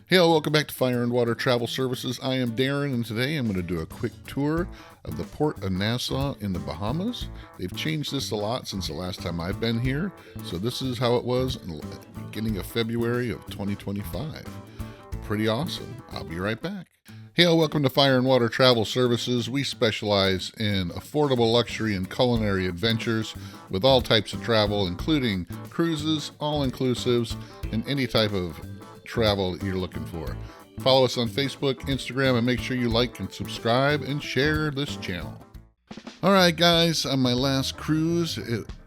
Hey, all, welcome back to Fire and Water Travel Services. I am Darren, and today I'm going to do a quick tour of the Port of Nassau in the Bahamas. They've changed this a lot since the last time I've been here, so this is how it was in the beginning of February of 2025. Pretty awesome. I'll be right back. Hey, all, welcome to Fire and Water Travel Services. We specialize in affordable luxury and culinary adventures with all types of travel, including cruises, all-inclusives, and any type of travel that you're looking for. Follow us on Facebook, Instagram, and make sure you like and subscribe and share this channel. Alright guys, on my last cruise,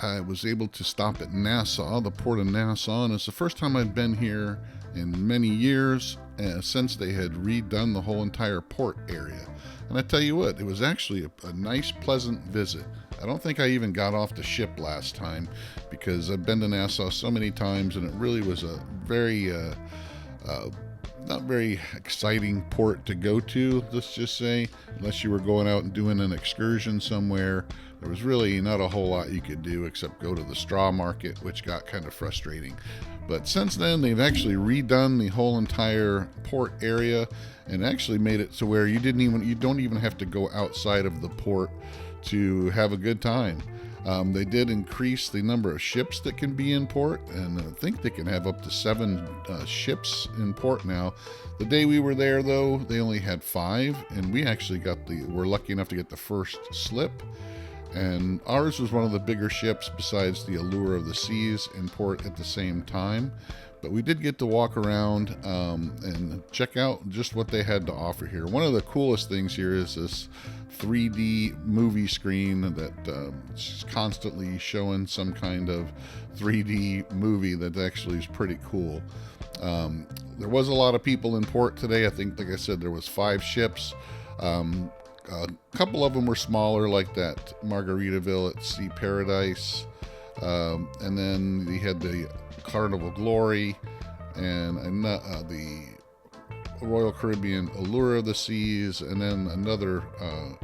I was able to stop at Nassau, the port of Nassau, and it's the first time I've been here in many years since they had redone the whole entire port area. And I tell you what, it was actually a nice, pleasant visit. I don't think I even got off the ship last time because I've been to Nassau so many times, and it really was a very not very exciting port to go to, let's just say, unless you were going out and doing an excursion somewhere. There was really not a whole lot you could do except go to the straw market, which got kind of frustrating. But since then, they've actually redone the whole entire port area and actually made it to where you don't even have to go outside of the port to have a good time. They did increase the number of ships that can be in port, and I think they can have up to 7 ships in port now. The day we were there, though, they only had 5, and we actually were lucky enough to get the first slip. And ours was one of the bigger ships besides the Allure of the Seas in port at the same time. But we did get to walk around and check out just what they had to offer here. One of the coolest things here is this 3D movie screen that is constantly showing some kind of 3D movie that actually is pretty cool. There was a lot of people in port today. I think, like I said, there was 5 ships. A couple of them were smaller, like that Margaritaville at Sea Paradise. And then we had the Carnival Glory and the Royal Caribbean Allure of the Seas, and then another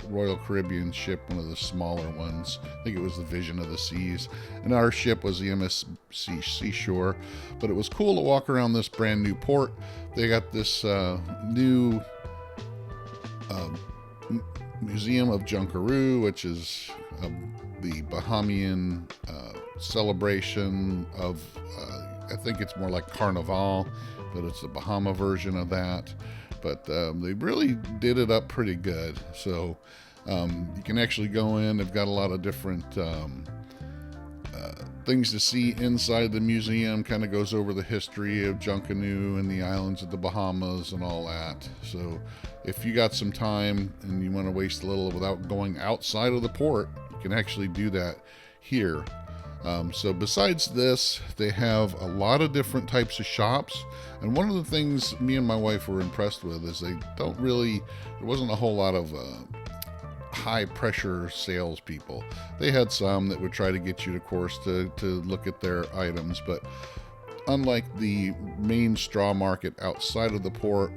Royal Caribbean ship, one of the smaller ones. I think it was the Vision of the Seas. And our ship was the MSC Seashore. But it was cool to walk around this brand new port. They got this new Museum of Junkaroo, which is the Bahamian celebration of, I think it's more like Carnival, but it's the Bahama version of that. But they really did it up pretty good. So you can actually go in. They've got a lot of different things to see inside the museum. Kind of goes over the history of Junkanoo and the islands of the Bahamas and all that. So if you got some time and you want to waste a little without going outside of the port, you can actually do that here. So besides this, they have a lot of different types of shops. And one of the things me and my wife were impressed with is there wasn't a whole lot of high pressure salespeople. They had some that would try to get you, of course, to look at their items, but unlike the main straw market outside of the port,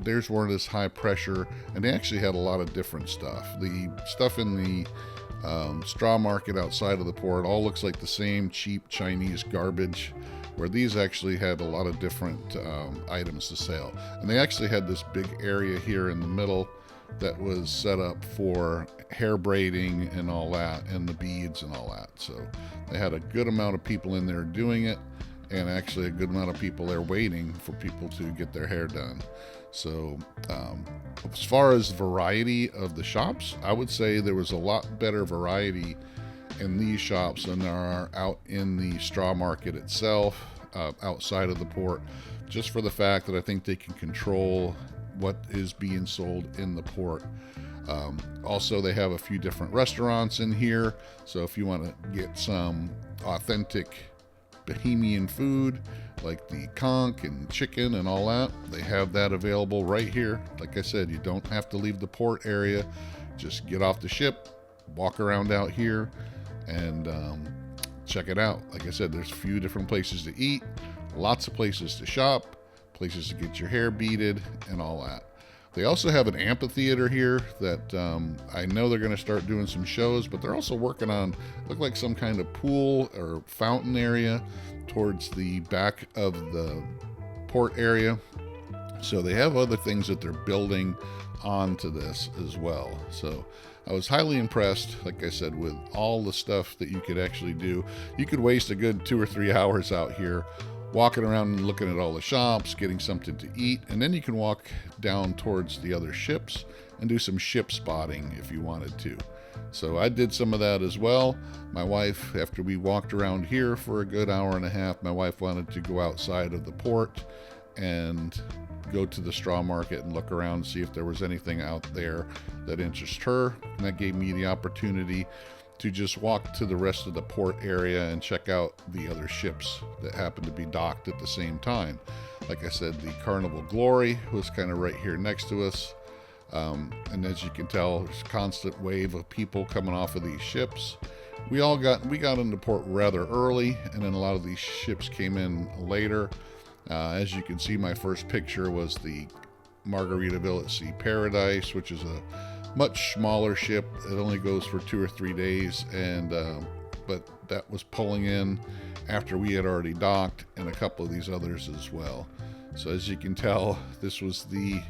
theirs weren't as high pressure, and they actually had a lot of different stuff. The stuff in the straw market outside of the port all looks like the same cheap Chinese garbage, where these actually had a lot of different items to sell. And they actually had this big area here in the middle that was set up for hair braiding and all that, and the beads and all that. So they had a good amount of people in there doing it, and actually a good amount of people there waiting for people to get their hair done. So as far as variety of the shops, I would say there was a lot better variety in these shops than there are out in the straw market itself, outside of the port, just for the fact that I think they can control what is being sold in the port. Also, they have a few different restaurants in here, so if you want to get some authentic Bahamian food like the conch and chicken and all that, they have that available right here. Like I said, you don't have to leave the port area. Just get off the ship, walk around out here, and check it out. Like I said, there's a few different places to eat, lots of places to shop, places to get your hair beaded, and all that. They also have an amphitheater here that I know they're going to start doing some shows, but they're also working on, look like some kind of pool or fountain area towards the back of the port area. So they have other things that they're building onto this as well. So I was highly impressed, like I said, with all the stuff that you could actually do. You could waste a good 2 or 3 hours out here walking around and looking at all the shops, getting something to eat, and then you can walk down towards the other ships and do some ship spotting if you wanted to. So I did some of that as well. My wife, after we walked around here for a good hour and a half, my wife wanted to go outside of the port and go to the straw market and look around and see if there was anything out there that interested her. And that gave me the opportunity to just walk to the rest of the port area and check out the other ships that happened to be docked at the same time. Like I said, the Carnival Glory was kind of right here next to us. And as you can tell, there's a constant wave of people coming off of these ships. We got into port rather early, and then a lot of these ships came in later. As you can see, my first picture was the Margaritaville at Sea Paradise, which is a much smaller ship. It only goes for 2 or 3 days, and but that was pulling in after we had already docked, and a couple of these others as well. So as you can tell, this was the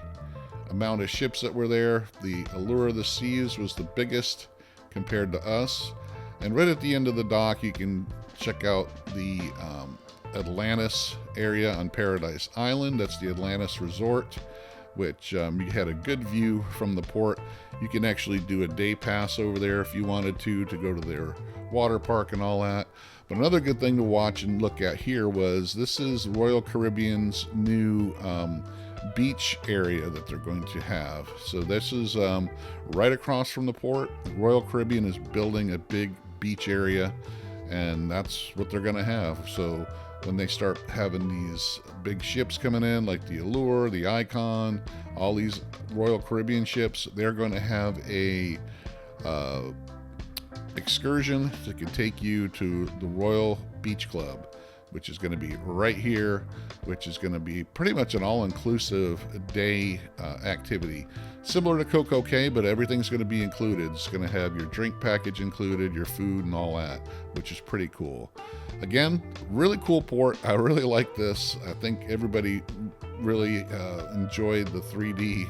amount of ships that were there. The Allure of the Seas was the biggest compared to us. And right at the end of the dock, you can check out the Atlantis area on Paradise Island. That's the Atlantis Resort, which you had a good view from the port. You can actually do a day pass over there if you wanted to go to their water park and all that. But another good thing to watch and look at here was this is Royal Caribbean's new beach area that they're going to have. So this is right across from the port. Royal Caribbean is building a big beach area, and that's what they're going to have. So when they start having these big ships coming in, like the Allure, the Icon, all these Royal Caribbean ships, they're going to have a excursion that can take you to the Royal Beach Club, which is going to be right here, which is going to be pretty much an all-inclusive day activity. Similar to Coco Cay, but everything's going to be included. It's going to have your drink package included, your food and all that, which is pretty cool. Again, really cool port. I really like this. I think everybody really enjoyed the 3D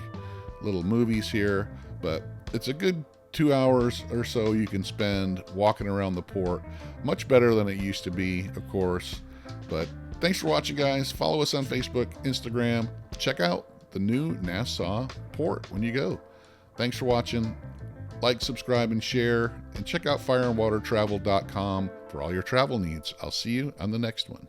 little movies here, but it's a good 2 hours or so you can spend walking around the port. Much better than it used to be, of course. But thanks for watching, guys. Follow us on Facebook, Instagram. Check out the new Nassau port when you go. Thanks for watching. Like, subscribe, and share. And check out fireandwatertravel.com for all your travel needs. I'll see you on the next one.